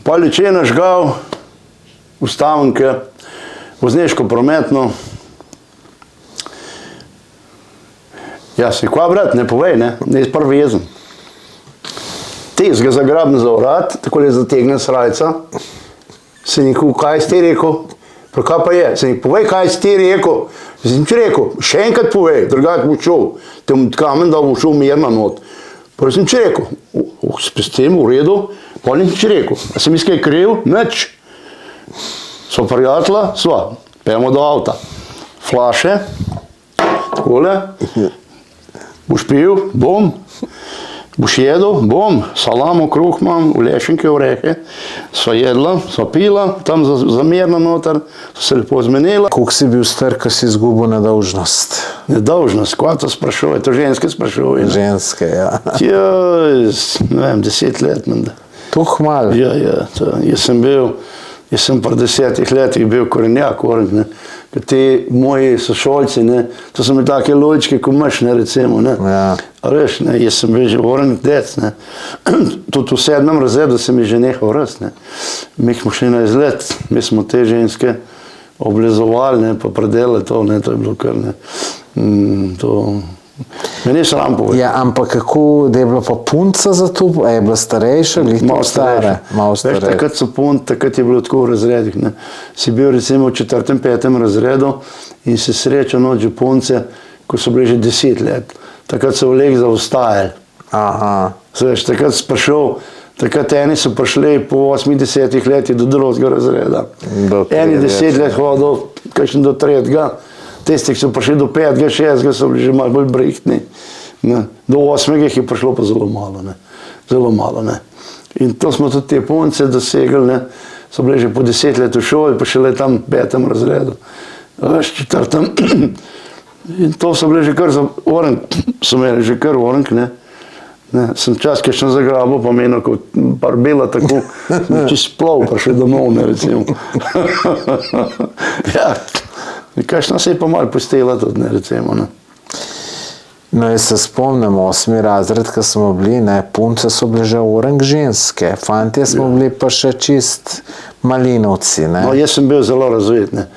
Pa Ličena žgal, Ustavnke, vozniško prometno. Ja, si kva brat, ne povej, ne je prvi jezen. Tis ga zagrabim za vrat, tako je zategne srajca. Se nikol, kaj si ti rekel? Pa kaj pa je? Se nikol, povej, kaj si ti rekel? Sem ti rekel, še enkrat povej, drugače bo šel. Te bom kamen, da bo šel mirno not. Pa sem ti rekel, s tem v redu, pa nisem ti rekel. A sem iskaj kriv? Nič. Sva prijatelja, sva. Pejemo do avta. Flaše, takole. Boš pil, bom. Boš jedel, bom. Salamo, kruh imam, ulešenke, orehe. Sva jedla, sva pila, tam zamirno noter, se lepo zmenila. Koliko si bil star, ko si izgubil nedolžnost? Nedolžnost, kva to sprašuje, to ženske sprašuje. Ženske, ja. Joj, ne vem, 10 let menda. Tuh malo. Ja, jaz sem pri 10 letih bil korenjak, ne. Ti moji sošolci, ne, to so mi take lojičke, ko imaš, ne, recimo, ne. Ja. A veš, ne, jaz sem bil že orenk dec, ne. Tudi v 7. razredu se mi že nehal rast, ne. Mi smo šli na izlet, mi smo te ženske oblizovali, ne, pa predelali to, ne, to je bilo kar, ne. To... Me ni sram povedati. Ja, ampak kako, da je bila pa punca za to, a je bila starejša ali malo stara? Malo starejša. Veš, takrat so punci, takrat je bilo tako v razredih, ne. Si bil recimo v 4. 5. razredu in si srečal noč punce, ko so bili že 10 let. Takrat so vlek zaostajali. Aha. Veš, takrat si prišel, takrat eni so prišli po 8-10 letih do 2. razreda. Eni 10 let hodil, kakšen do 3. Tisti, ki so prišli do 5. 6. so bili že malo bolj brihtni. Do 8. jih je prišlo pa zelo malo, ne. Zelo malo, ne. In to smo tudi te punce dosegli, ne. So bili že po 10 let v šoli, pa šele tam v 5. razredu. Veš, 4. In to so bili že kar za orenk, so imeli že kar orenk, ne. Sem čas, ki sem zagrabil, pa menil kot par bila tako, čist plov, pa še domov, ne, recimo. Ja. Kakšna se je pa malo pustila tudi, ne, recimo, ne. No, jaz se spomnim, 8. razred, ko smo bili, ne, punce so bile že orenk ženske, fantje smo bili pa še čist malinovci, ne. No, jaz sem bil zelo razvit, ne.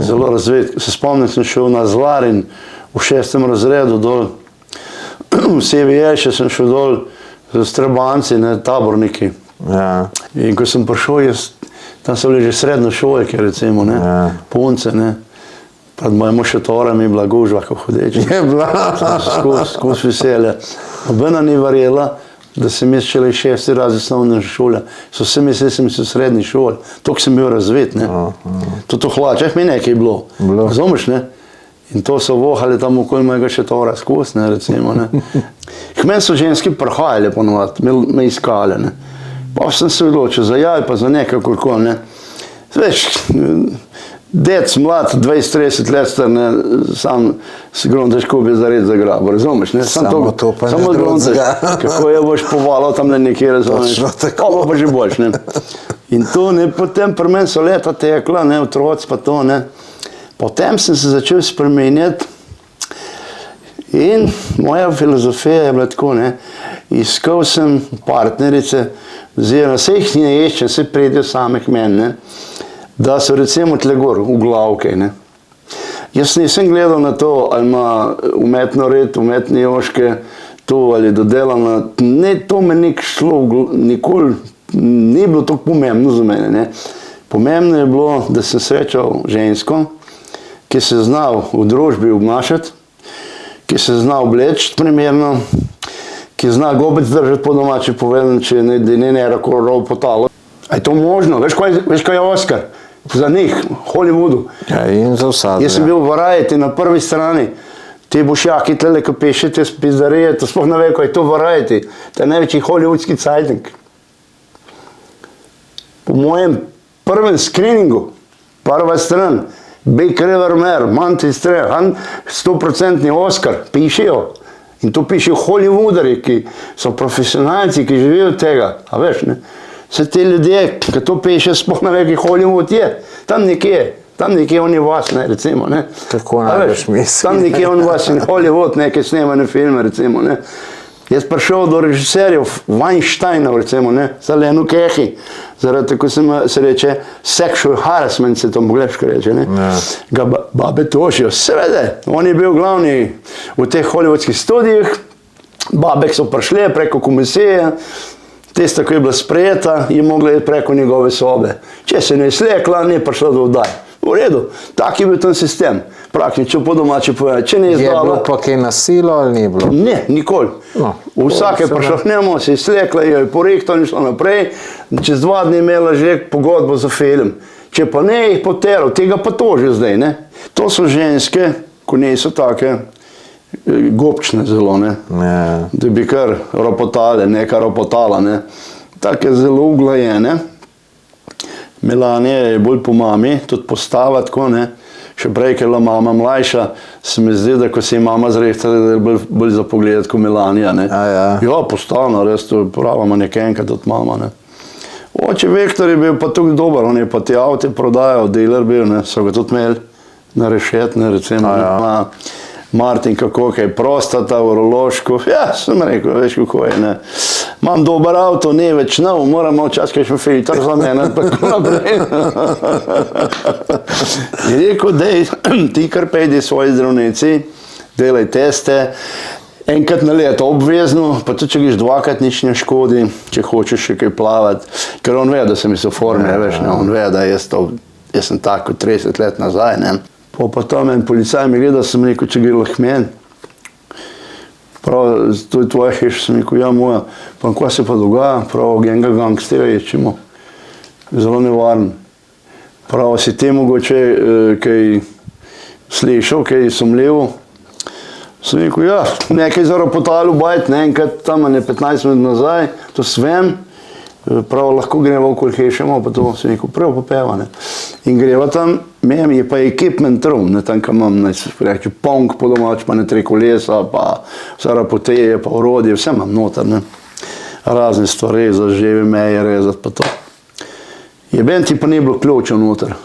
Zelo razvit. Se spomnim, sem šel na Zlarin v 6. razredu dol, v Seviješe sem šel dol z Trebanci, ne, taborniki. Ja. In ko sem prišel, tam so bili že srednjošolke, recimo, ne, punce, ne. Pred mojimi šotorami je bila gužva, ko hodeči. Je bila. Skozi veselje. Nobena ni verjela, da sem jaz šele 6. razred osnovne šole. So vse mislili, da sem v srednji šoli. Toliko sem bil razvit, ne. Tudi v hlačah mi nekaj je bilo. Razumeš, ne? In to so vohali tam okoli mojega šotora skozi, ne, recimo, ne. K meni so ženski prihajali ponovadi, me iskali, ne. Pa sem se odločil za jaj, pa za nekako, ne. Veš, dec mlad, 20-30 let star, ne, sam si grom težko bi zared zagrabil, razumeš, ne? Samo to pa ne drugega. Kako je boš povalal tam nekje, razumeš? Pa pa že boš, ne? In to, ne, potem pri meni so leta tekla, ne, otroci pa to, ne. Potem sem se začel spremenjati in moja filozofija je bila tako, ne, iskal sem partnerice, oziroma se jih ne iščem, se pridejo same k meni, ne, da so recimo tle gor, v glavke, ne. Jaz nisem gledal na to, ali ima umetno red, umetne joške, to ali dodelano, ne, to me ni šlo, nikoli ni bilo tako pomembno za mene, ne. Pomembno je bilo, da sem srečal žensko, ki se znal v družbi obnašati, ki se zna obleči primerno, ki zna gobec držati po domači povedan, če ne rako rov potalo. A je to možno? Veš, kaj je Oscar? Za njih, Hollywoodu. Ja, in za vsad. Jaz sem bil v Variety na prvi strani. Ti bošjaki tlele, ko pišete spizdarije, to sploh ne ve, ko je to Variety. To je največji hollywoodski cajtnik. Po mojem prvem screeningu, prva stran, Big River Mare, Mantis Trehan, 100% Oscar, pišejo. In to pišejo Hollywooderi, ki so profesionalci, ki živijo od tega. A veš, ne? Vse te ljudje, ki to pišejo, sploh ne ve, ki Hollywood je. Tam nekje oni vas, ne, recimo, ne. Tako najbolj misli. Tam nekje oni vas in Hollywood, neke snemane filme, recimo, ne. Jaz prišel do režiserjev Weinsteinov, recimo, ne, za Lenu Kehi, zaradi tako se reče sexual harassment, se to angleško reče, ne. Ga babe tožijo, seveda, on je bil glavni v teh hollywoodskih studijih, babek so prišle preko komisije, tista, ko je bila sprejeta, je mogla iti preko njegove sobe. Če se ne je slekla, ne je prišla do vdaj. V redu, tak je bil ten sistem. Praktično po domači povedati, če ne je zdala... Je bilo pa kaj nasilo ali ni bilo? Ne, nikoli. No, Vsake prišahnemo, se je slekla, jo je porektal in šlo naprej. Čez 2 dni imela že pogodbo za film. Če pa ne, jih poteral, tega pa tožijo zdaj, ne. To so ženske, ko niso take gobčne zelo, ne. Da bi kar ropotale, neka ropotala, ne. Take zelo uglajene. Melanija je bolj po mami, tudi postava tako, ne. Še prej, ker je bila mama mlajša, se mi zdi, da ko se je mama zrehtala, da je bolj za pogledati kot Melanija, ne. Ja, postavno, res, to je prava manekenka tudi mama, ne. Oče Viktor je bil pa tukaj dober, on je pa te avte prodajal, dealer bil, ne, so ga tudi imeli na rešet, ne, recimo, Martin, kako je prostata, urološko, ja, sem rekel, veš kako je, ne. Imam dober avto, ne več nov, moram včasih kakšen filter za mene, tako naprej. Je rekel, dej, ti kar pejdi svoji zdravnici, delaj teste, enkrat na leto obvezno, pa tudi če greš 2-krat, nič ne škodi, če hočeš še kaj plavati, ker on ve, da sem iz forme, veš, ne, on ve, da jaz sem tako 30 let nazaj, ne. Pa tam en policaj mi gleda, sem rekel, če gre lahko meni. Prav, to je tvoja hiša, sem rekel, ja, moja. Pa kaj se pa dogaja? Prav, enega gangsterja ječimo. Zelo nevaren. Prav, si te mogoče kaj slišal, kaj sumljivo? Sem rekel, ja, nekaj za ropotalu bajt, ne, enkrat tam je 15 minut nazaj, to svem. Prav, lahko greva okoli hišemo, pa to se neko prav popeva, ne. In greva tam, je pa equipment room, ne, tam, kam imam, reči, pong po domač, pa ne 3 kolesa, pa vse rapoteje, pa orodje, vse imam noter, ne. Razne stvari, za žive meje rezati, pa to. Jeben ti pa ni bilo ključev noter.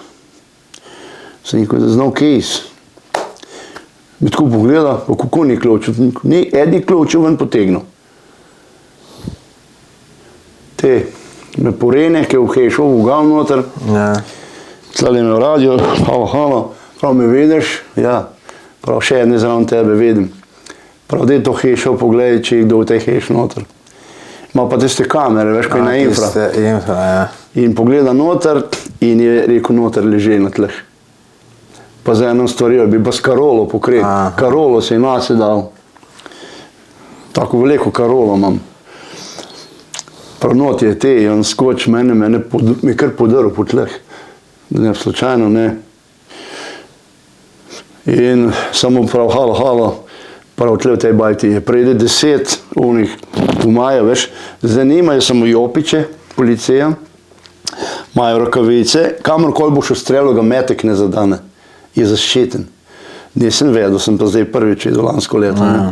Sem rekel, da znal kejs. Bi tako pogledal, pa kako ni ključev, ni edi ključev ven potegnil. Te me porene, ki je v hišo ugal noter, tlali me v radio, halo, prav me vidiš, ja, prav še jedne zraven tebe vidim. Prav, dej to hišo pogledaj, če je kdo v tej hiši noter. Ima pa tiste kamere, veš, kaj na infra. In pogleda noter in je rekel, noter leži na tleh. Pa za eno stvarijo, bi pa s Karolo pokrit. Karolo se je nase dal. Tako veliko Karolo imam. Prav not je te, on skoč mene mi kar podaril po tleh. Ne, slučajno, ne. In samo prav, halo, prav tle v tej bajti je. Prejde 10 unih umaja, veš, zanimajo samo jopiče, policija, imajo rokavice, kamorkoli boš ustrelil, ga metek ne zadane. Je zaščiten. Nisem vedel, sem pa zdaj prvič videl lansko leto, ne.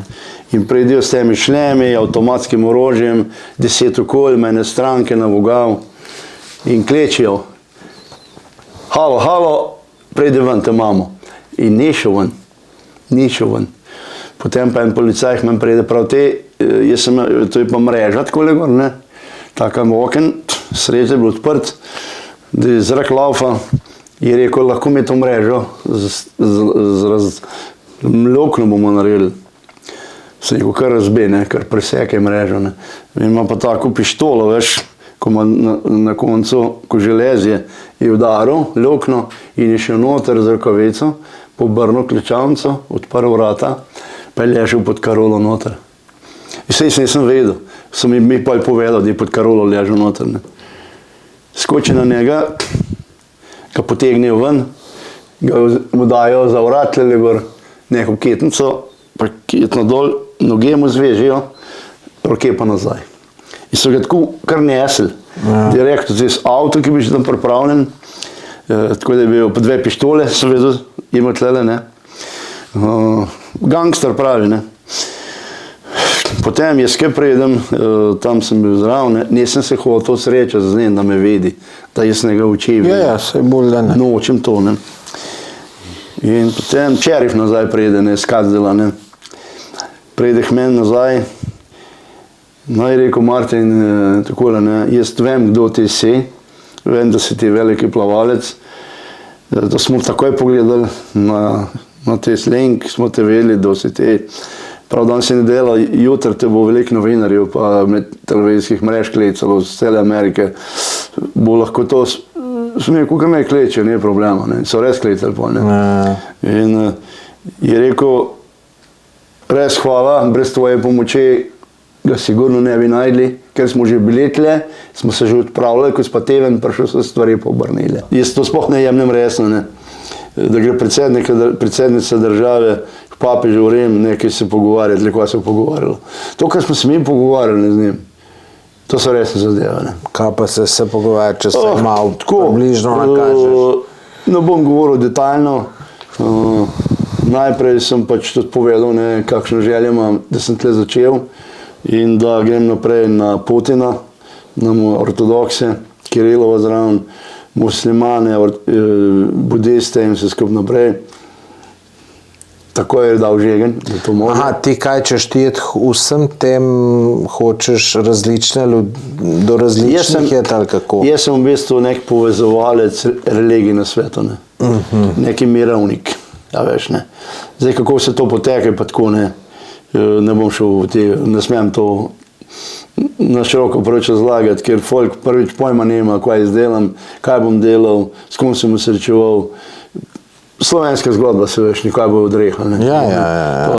In prejdijo s temi šlemi, avtomatskim orožjem, 10 okoli, mene stranke na vogal in klečijo. Halo, prejde ven, te imamo. In ni šel ven. Potem pa en policaj meni prejde prav te, to je pa mreža takole gor, ne. Taka oken, sredi je bil odprt, da je zrak laufa, je rekel, lahko mi to mrežo luknjo bomo naredili. Sem rekel, kar razbi, ne, kar presekaj mrežo, ne. In ima pa tako pištolo, veš, ko ima na koncu, ko železje je udaril, luknjo in je šel noter z rokavico, pobrnil ključavnico, odprl vrata, pa je ležal pod Karolo noter. In saj nisem vedel, so mi pa povedal, da je pod Karolo ležal noter, ne. Skoči na njega, ga potegnejo ven, ga mu dajo za vrat, tlele gor neko ketnico, pa ketno dol, noge mu zvežijo, roke pa nazaj. In so ga tako kar nesli. Direkt z avto, ki bi že tam pripravljen, tako da je bil pa 2 pištole, seveda ima tlele, ne. Gangster pravi, ne. Potem jaz kaj pridem, tam sem bil zraven, nisem se hotel srečati z njim, da me vidi, da jaz njega učim. Ja, saj bolj da ne. Nočem to, ne. In potem šerif nazaj pride, ne, Scottsdale, ne. Pride k meni nazaj No, je rekel Martin, takole, ne, jaz vem, kdo ti si, vem, da si ti veliki plavalec. To smo takoj pogledali na te slink, smo te vedeli, da si ti. Prav dan si ne delal, jutri te bo veliko novinarjev, pa med televizijskih mrež klecalo z cele Amerike. Bo lahko to, sem rekel, kar me kleče, ni problema, ne. So res klecali po, ne. In je rekel, res hvala, brez tvoje pomoči ga sigurno ne bi najdli, ker smo že bili tle, smo se že odpravljali, ko pa Teven prišel, so stvari poobrnile. Jaz to sploh ne jemnem resno, ne. Da gre predsednica države k papežu v Rim, nekaj se pogovarjati, le kaj se pogovarjalo. To, kar smo se mi pogovarjali z njim, to so resne zadeve, ne. Kaj pa se pogovarjati, če se malo približno nakažeš? Ne bom govoril detaljno. Najprej sem pač tudi povedal, ne, kakšno željo imam, da sem tle začel in da grem naprej na Putina, na ortodokse, Kirilova zraven, muslimane, budiste in vse skupaj naprej. Tako je dal žegen, da to može. Aha, ti kaj češ ti vsem tem, hočeš različne ljudi, do različnih je ali kako? Jaz sem v bistvu nek povezovalec religij na svetu, ne. Neki mirovnik, ja veš, ne. Zdaj, kako se to poteka, pa tako, ne bom šel v te, ne smem to na široko preveč razlagati, ker folk prvič pojma nema, kaj jaz delam, kaj bom delal, s kom sem srečeval. Slovenska zgodba se veš, nikaj bo odrehla, ne. Ja.